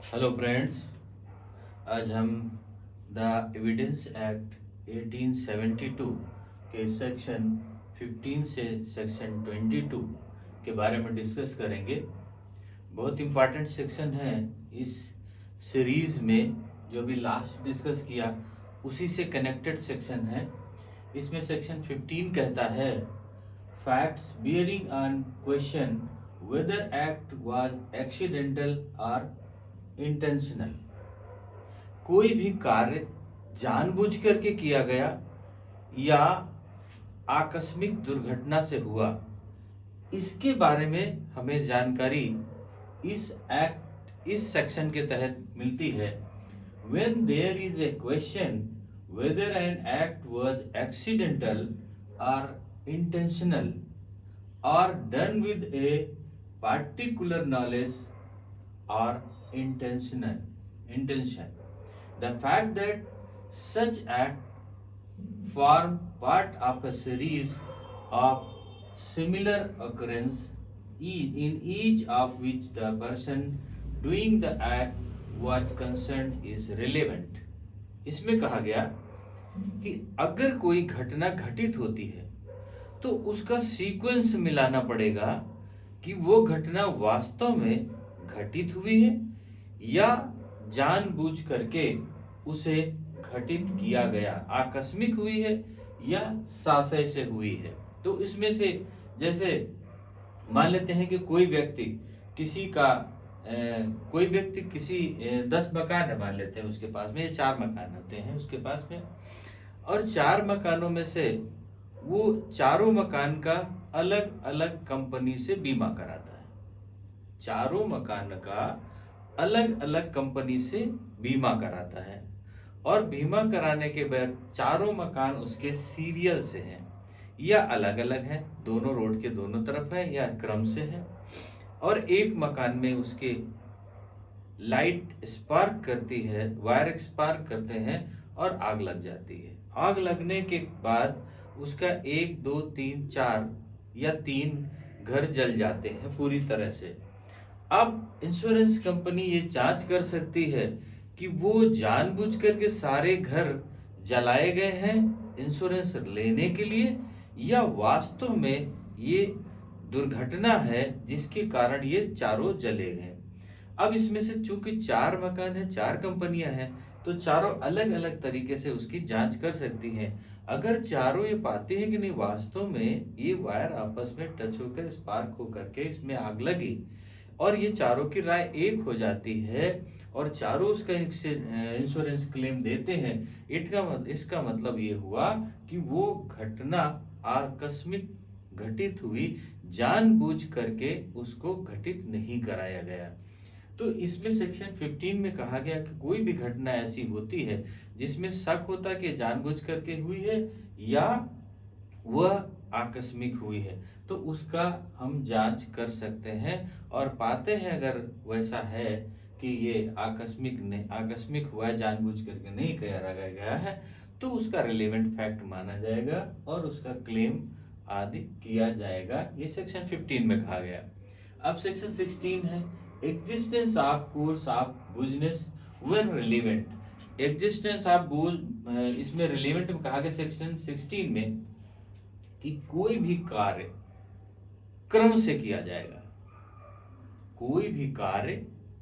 Hello friends. आज हम the evidence act 1872 के सेक्शन 15 से सेक्शन 22 के बारे में डिस्कस करेंगे। बहुत इम्पॉर्टेंट सेक्शन है इस सीरीज में। जो भी लास्ट डिस्कस किया उसी से कनेक्टेड सेक्शन है। इसमें सेक्शन 15 कहता है facts bearing on question whether act was accidental और इंटेंशनल। कोई भी कार्य जानबूझ करके किया गया या आकस्मिक दुर्घटना से हुआ, इसके बारे में हमें जानकारी इस सेक्शन के तहत मिलती है। When there is a question whether an act was accidental or intentional or done with a particular knowledge or intention, the fact that such act form part of a series of similar occurrence in each of which the person doing the act was concerned is relevant। इसमें कहा गया कि अगर कोई घटना घटित होती है तो उसका सीक्वेंस मिलाना पड़ेगा कि वो घटना वास्तव में घटित हुई है या जानबूझ करके उसे घटित किया गया, आकस्मिक हुई है या साशय से हुई है। तो इसमें से जैसे मान लेते हैं कि कोई व्यक्ति किसी 10 मकान है, मान लेते हैं उसके पास में, ये 4 मकान होते हैं उसके पास में, और 4 मकानों में से वो चारों मकान का अलग अलग कंपनी से बीमा कराता है। चारों मकान का अलग अलग कंपनी से बीमा कराता है और बीमा कराने के बाद चारों मकान उसके सीरियल से हैं या अलग अलग हैं, दोनों रोड के दोनों तरफ है या क्रम से है, और एक मकान में उसके लाइट स्पार्क करती है, वायर स्पार्क करते हैं और आग लग जाती है। आग लगने के बाद उसका 1 2 3 4 या 3 घर जल जाते हैं पूरी तरह से। अब इंश्योरेंस कंपनी ये जांच कर सकती है कि वो जानबूझ करके सारे घर जलाए गए हैं इंश्योरेंस लेने के लिए या वास्तव में ये दुर्घटना है जिसके कारण ये चारों जले हैं। अब इसमें से चूंकि 4 मकान है, 4 कंपनियां हैं, तो चारों अलग अलग तरीके से उसकी जांच कर सकती हैं। अगर चारों ये पाती हैं कि नहीं वास्तव में ये वायर आपस में टच होकर स्पार्क होकर के इसमें आग लगी और ये चारों की राय एक हो जाती है और चारों उसका इंश्योरेंस क्लेम देते हैं, इसका मतलब ये हुआ कि वो घटना आकस्मिक घटित हुई, जानबूझ करके उसको घटित नहीं कराया गया। तो इसमें सेक्शन 15 में कहा गया कि कोई भी घटना ऐसी होती है जिसमें शक होता है कि जानबूझ करके हुई है या वह आकस्मिक हुई है, तो उसका हम जांच कर सकते हैं और पाते हैं अगर वैसा है कि ये आकस्मिक हुआ है, जानबूझ करके नहीं करा गया है, तो उसका रिलेवेंट फैक्ट माना जाएगा और उसका क्लेम आदि किया जाएगा। ये सेक्शन 15 में कहा गया। अब सेक्शन 16 है existence of course of business when relevant. Existence of इसमें रिलेवेंट में कहा गया सेक्शन 16 में कि कोई भी कार्य क्रम से किया जाएगा, कोई भी कार्य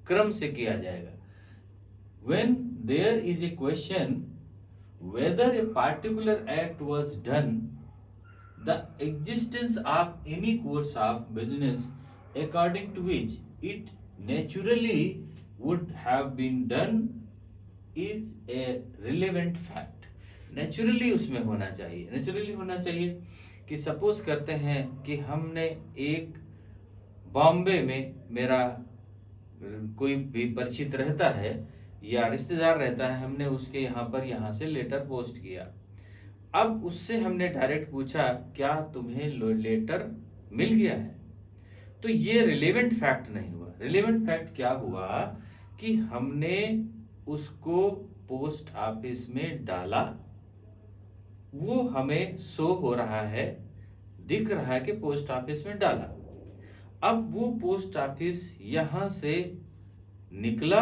क्रम से किया जाएगा। When there is a question whether a particular act was done, the existence of any course of business according to which it naturally would have been done is a relevant fact। Naturally उसमें होना चाहिए, naturally होना चाहिए कि suppose करते हैं कि हमने एक बॉम्बे में मेरा कोई भी परिचित रहता है या रिश्तेदार रहता है, हमने उसके यहाँ से लेटर पोस्ट किया। अब उससे हमने डायरेक्ट पूछा क्या तुम्हें लेटर मिल गया है, तो ये रिलेवेंट फैक्ट नहीं हुआ। रिलेवेंट फैक्ट क्या हुआ कि हमने उसको पोस्ट ऑफिस में डाला, वो हमें शो हो रहा है, दिख रहा है कि पोस्ट ऑफिस में डाला। अब वो पोस्ट ऑफिस यहां से निकला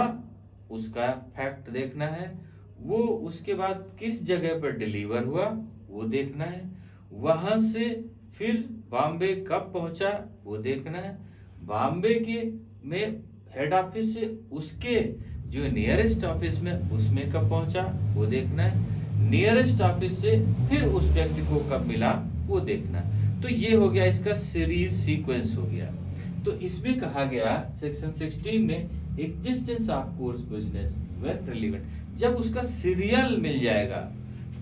उसका फैक्ट देखना है, वो उसके बाद किस जगह पर डिलीवर हुआ वो देखना है, वहां से फिर बॉम्बे कब पहुंचा वो देखना है, बॉम्बे के में हेड ऑफिस से उसके जो नियरेस्ट ऑफिस में उसमें कब पहुंचा वो देखना है, नियरेस्ट ऑफिस से फिर उस व्यक्ति को कब मिला वो देखना है। तो ये हो गया इसका सीरीज सीक्वेंस हो गया। तो इसमें कहा गया सेक्शन 16 में existence of course business when relevant, जब उसका सीरियल मिल जाएगा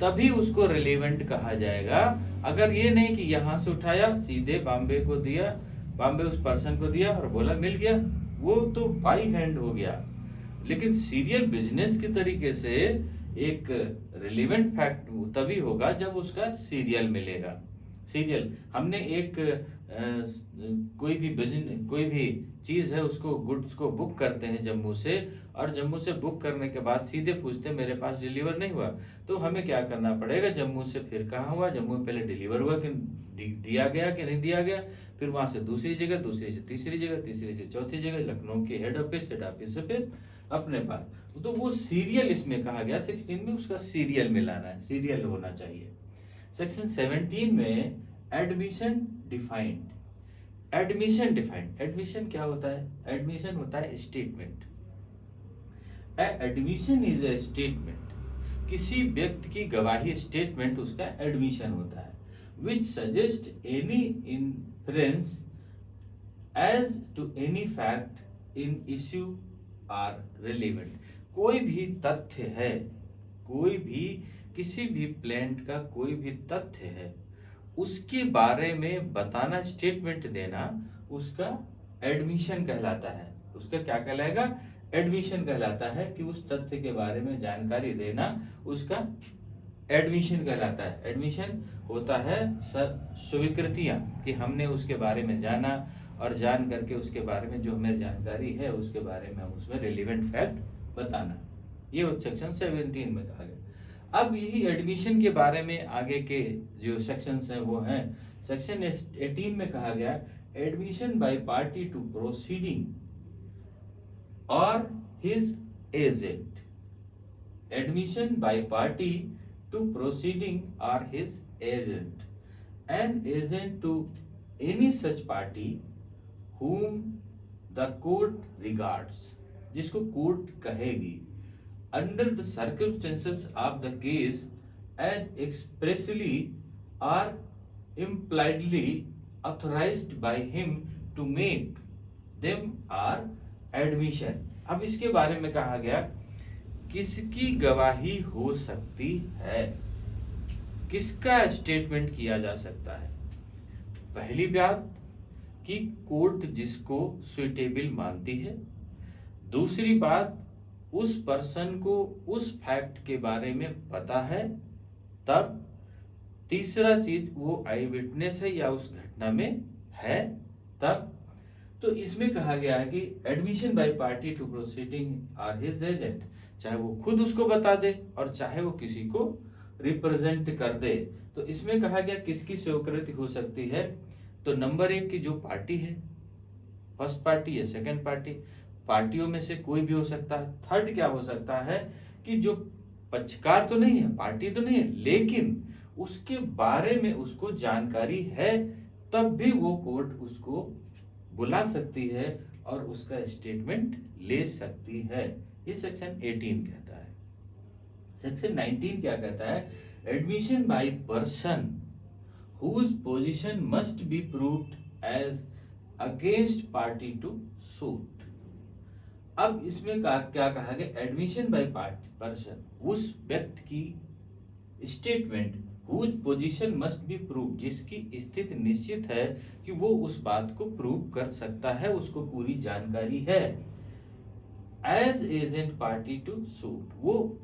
तभी उसको रिलेवेंट कहा जाएगा। अगर ये नहीं कि यहां से उठाया सीधे बॉम्बे को दिया, बॉम्बे उस पर्सन को दिया और बोला मिल गया, वो तो बाई हैंड हो गया। लेकिन सीरियल बिजनेस के तरीके से एक रिलेवेंट फैक्ट तभी होगा जब उसका सीरियल मिलेगा। सीरियल हमने एक कोई भी बिजनेस कोई भी चीज है उसको गुड्स को बुक करते हैं जम्मू से, और जम्मू से बुक करने के बाद सीधे पूछते हैं मेरे पास डिलीवर नहीं हुआ, तो हमें क्या करना पड़ेगा, जम्मू से फिर कहाँ हुआ, जम्मू में पहले डिलीवर हुआ कि दिया गया कि नहीं दिया गया, फिर वहां से दूसरी जगह, दूसरी से तीसरी जगह, तीसरी से चौथी जगह, लखनऊ के हेड ऑफिस, हेड ऑफिस से फिर अपने पास। तो वो सीरियल इसमें कहा गया 16 में, उसका सीरियल मिलाना है, सीरियल होना चाहिए। सेक्शन 17 में admission defined. Admission defined, admission क्या होता है, एडमिशन होता है statement. Admission is a statement, किसी व्यक्ति की गवाही स्टेटमेंट उसका एडमिशन होता है, which suggest any inference as to any fact in issue or relevant. कोई भी तथ्य है, कोई भी किसी भी प्लेंट का कोई भी तथ्य है उसके बारे में बताना, स्टेटमेंट देना, उसका एडमिशन कहलाता है। उसका क्या कहलाएगा, एडमिशन कहलाता है कि उस तथ्य के बारे में जानकारी देना उसका एडमिशन कहलाता है। एडमिशन होता है स्वीकृतियां कि हमने उसके बारे में जाना, और जान करके उसके बारे में जो हमें जानकारी है उसके बारे में हम उसमें रिलेवेंट फैक्ट बताना। ये सेक्शन 17 में कहा गया। अब यही एडमिशन के बारे में आगे के जो सेक्शंस हैं वो हैं, सेक्शन 18 में कहा गया admission by party to proceeding or his agent. Admission by party to proceeding or his agent, an agent to any such party whom the court regards, जिसको कोर्ट कहेगी, under the circumstances of the case as expressly or impliedly authorized by him to make them are admission। अब इसके बारे में कहा गया किसकी गवाही हो सकती है, किसका स्टेटमेंट किया जा सकता है। पहली बात कि कोर्ट जिसको सुइटेबल मानती है, दूसरी बात उस पर्सन को उस फैक्ट के बारे में पता है तब, तीसरा चीज वो आई विटनेस है या उस घटना में है तब। तो इसमें कहा गया है कि admission by party to proceeding or his agent, चाहे वो खुद उसको बता दे और चाहे वो किसी को रिप्रेजेंट कर दे। तो इसमें कहा गया किसकी स्वीकृति हो सकती है, तो नंबर 1 की जो पार्टी है, फर्स्ट पार्टी या सेकंड पार्टी, पार्टियों में से कोई भी हो सकता है। थर्ड क्या हो सकता है कि जो पक्षकार तो नहीं है, पार्टी तो नहीं है, लेकिन उसके बारे में उसको जानकारी है, तब भी वो कोर्ट उसको बुला सकती है और उसका स्टेटमेंट ले सकती है। ये सेक्शन 18 कहता है। सेक्शन 19 क्या कहता है, admission by person whose position must be proved as against party to suit। अब इसमें क्या कहा गया, एडमिशन बाय पर्सन, उस व्यक्ति की statement whose position must be proved, जिसकी स्थिति निश्चित है कि वो उस बात को प्रूव कर सकता है, उसको पूरी जानकारी है, as agent party to suit, वो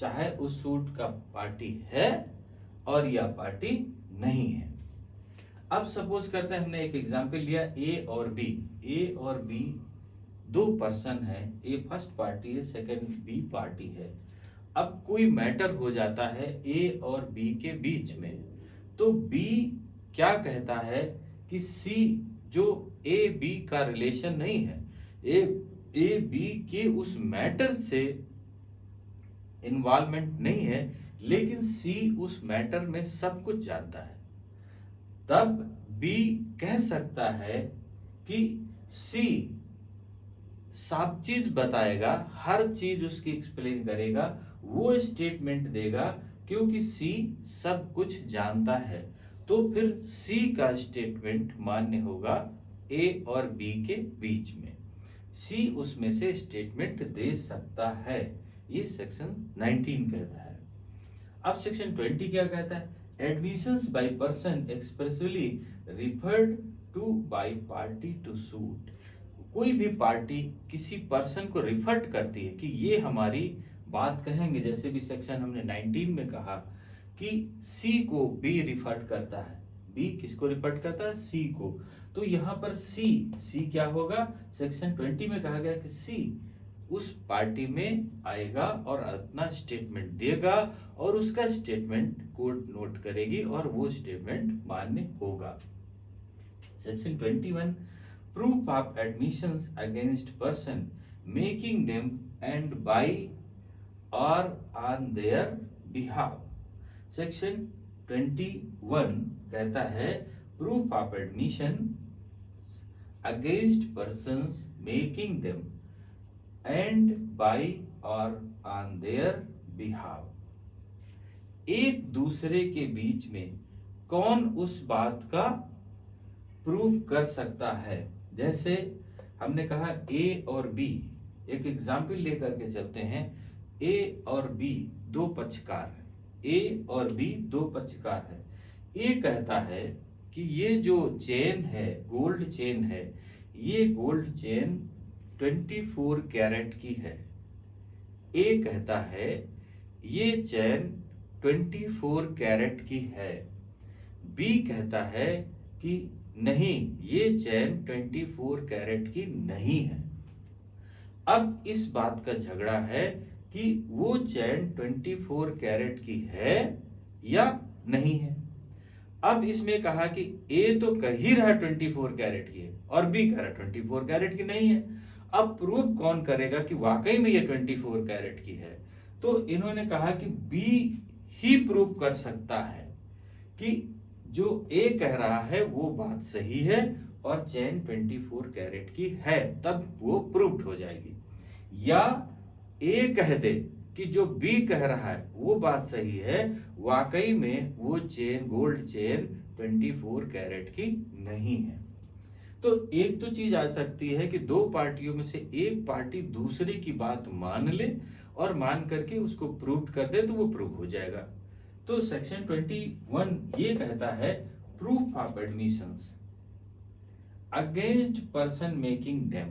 चाहे उस सूट का पार्टी है और या पार्टी नहीं है। अब सपोज करते हैं हमने एक एग्जांपल लिया, ए और बी, ए और बी दो पर्सन है, ए फर्स्ट पार्टी है, सेकंड बी पार्टी है। अब कोई मैटर हो जाता है ए और बी के बीच में, तो बी क्या कहता है कि सी जो ए बी का रिलेशन नहीं है, ए ए बी के उस मैटर से इन्वॉल्वमेंट नहीं है, लेकिन सी उस मैटर में सब कुछ जानता है, तब बी कह सकता है कि सी सब चीज बताएगा, हर चीज उसकी एक्सप्लेन करेगा, वो स्टेटमेंट देगा, क्योंकि सी सब कुछ जानता है। तो फिर सी का स्टेटमेंट मान्य होगा ए और बी के बीच में। सी उसमें से स्टेटमेंट दे सकता है, ये सेक्शन 19 कहता है। अब सेक्शन 20 क्या कहता है? Admissions by person expressly referred to by party to suit. कोई भी पार्टी किसी पर्सन को रिफर करती है कि ये हमारी बात कहेंगे, जैसे भी सेक्शन हमने 19 में कहा कि सी को बी रिफर करता है, बी किसको रिफर करता है? सी को। तो यहाँ पर सी क्या होगा? सेक्शन 20 में कहा गया कि सी उस पार्टी में आएगा और अपना स्टेटमेंट देगा, और उसका स्टेटमेंट कोर्ट नोट करेगी और वो स्टेटमेंट मान्य होगा। Section 21 proof of admissions against person making them and by or on their behalf। Section 21 कहता है proof of admission against persons making them and by or on their behalf। एक दूसरे के बीच में कौन उस बात का प्रूफ कर सकता है? जैसे हमने कहा ए और बी, एक एग्जाम्पल लेकर के चलते हैं। ए और बी दो पक्षकार हैं, ए और बी दो पक्षकार हैं। ए कहता है कि ये जो चेन है, गोल्ड चेन है, ये गोल्ड चेन 24 कैरेट की है। ए कहता है ये चेन 24 कैरेट की है। बी कहता है कि नहीं, ये चैन 24 कैरेट की नहीं है। अब इस बात का झगड़ा है कि वो चैन 24 कैरेट की है या नहीं है। अब इसमें कहा कि ए तो कह ही रहा 24 कैरेट की है और बी कह रहा 24 कैरेट की नहीं है। अब प्रूफ कौन करेगा कि वाकई में ये 24 कैरेट की है? तो इन्होंने कहा कि बी ही प्रूफ कर सकता है कि जो ए कह रहा है वो बात सही है और चैन 24 कैरेट की है, तब वो प्रूव्ड हो जाएगी। या ए कह दे कि जो बी कह रहा है वो बात सही है, वाकई में वो चेन, गोल्ड चेन 24 कैरेट की नहीं है। तो एक तो चीज आ सकती है कि दो पार्टियों में से एक पार्टी दूसरे की बात मान ले और मान करके उसको प्रूव कर दे, तो वो प्रूव हो जाएगा। तो सेक्शन 21 ये कहता है proof of admissions against person making them.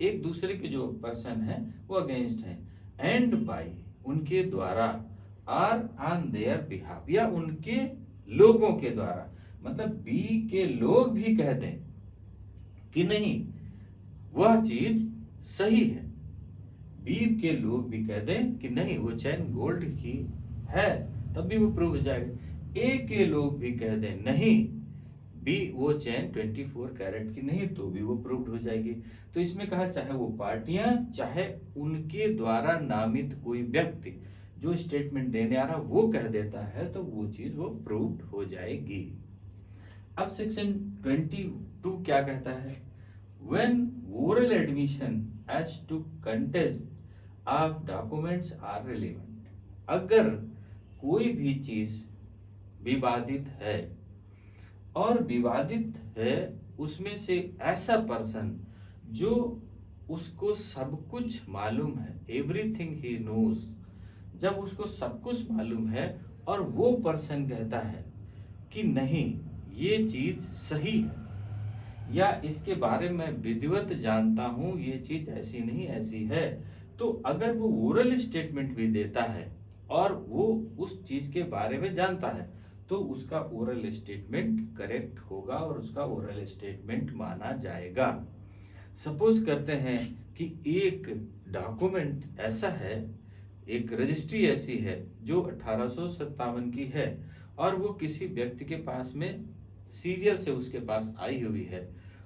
एक दूसरे के जो पर्सन है वो अगेंस्ट है, एंड बाय उनके द्वारा, आर ऑन देयर बिहाफ या उनके लोगों के द्वारा। मतलब बी के लोग भी कह दें कि नहीं वह चीज सही है, बी के लोग भी कह दें कि नहीं वो चैन गोल्ड की है, तब भी वो प्रूव हो जाएगा। ए के लोग भी कह दें नहीं बी वो चैन 24 कैरेट की नहीं, तो भी वो प्रूव्ड हो जाएगी। तो इसमें कहा चाहे वो पार्टियां, चाहे उनके द्वारा नामित कोई व्यक्ति जो स्टेटमेंट देने आ रहा वो कह देता है, तो वो चीज वो प्रूव्ड हो जाएगी। अब सेक्शन 22 क्या कहता है? When oral admission as to contest of documents are relevant। अगर कोई भी चीज विवादित है और विवादित है उसमें से ऐसा पर्सन जो उसको सब कुछ मालूम है, एवरीथिंग ही नोज, जब उसको सब कुछ मालूम है और वो पर्सन कहता है कि नहीं ये चीज सही है या इसके बारे में विधिवत जानता हूं, ये चीज ऐसी नहीं ऐसी है, तो अगर वो ओरल स्टेटमेंट भी देता है और वो उस चीज के बारे में जानता है, तो उसका ओरल स्टेटमेंट करेक्ट होगा और उसका ओरल स्टेटमेंट माना जाएगा। सपोज करते हैं कि एक डॉक्यूमेंट ऐसा है, एक रजिस्ट्री ऐसी है जो 1857 की है और वो किसी व्यक्ति के पास में सीरियल से उसके पास आई हुई है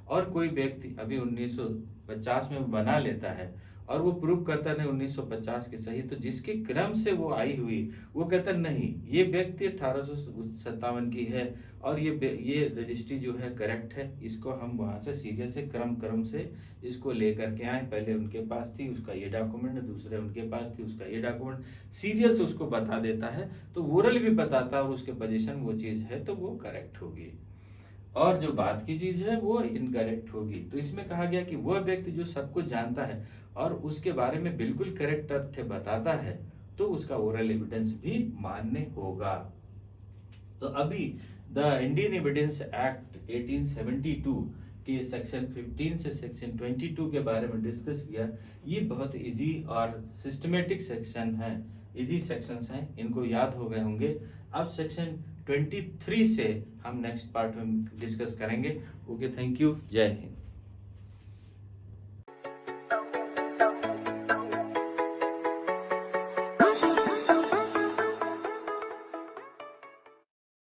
और कोई व्यक्ति अभी 1950 में बना लेता है और वो प्रूव करता है नहीं 1950 के सही, तो जिसके क्रम से वो आई हुई वो कहता है नहीं ये व्यक्ति 1857 की है और ये रजिस्ट्री जो है करेक्ट है, इसको हम वहाँ से सीरियल से क्रम क्रम से इसको लेकर के आए, पहले उनके पास थी उसका ये डॉक्यूमेंट, दूसरे उनके पास थी उसका ये डॉक्यूमेंट, सीरियल से उसको बता देता है, तो ओरल भी बताता है और उसके पोजीशन वो चीज़ है तो वो करेक्ट होगी, और जो बात की चीज है वो इनकरेक्ट होगी। तो इसमें कहा गया कि वह व्यक्ति जो सब कुछ जानता है और उसके बारे में बिल्कुल करेक्ट तथ्य बताता है तो उसका ओरल एविडेंस भी मान्य होगा। तो अभी द इंडियन एविडेंस एक्ट 1872 के सेक्शन 15 से सेक्शन 22 के बारे में डिस्कस किया। ये बहुत इजी और सिस्टमेटिक सेक्शन है, इजी सेक्शंस हैं, इनको याद हो गए होंगे। अब सेक्शन 23 से हम नेक्स्ट पार्ट में डिस्कस करेंगे। ओके, थैंक यू, जय हिंद।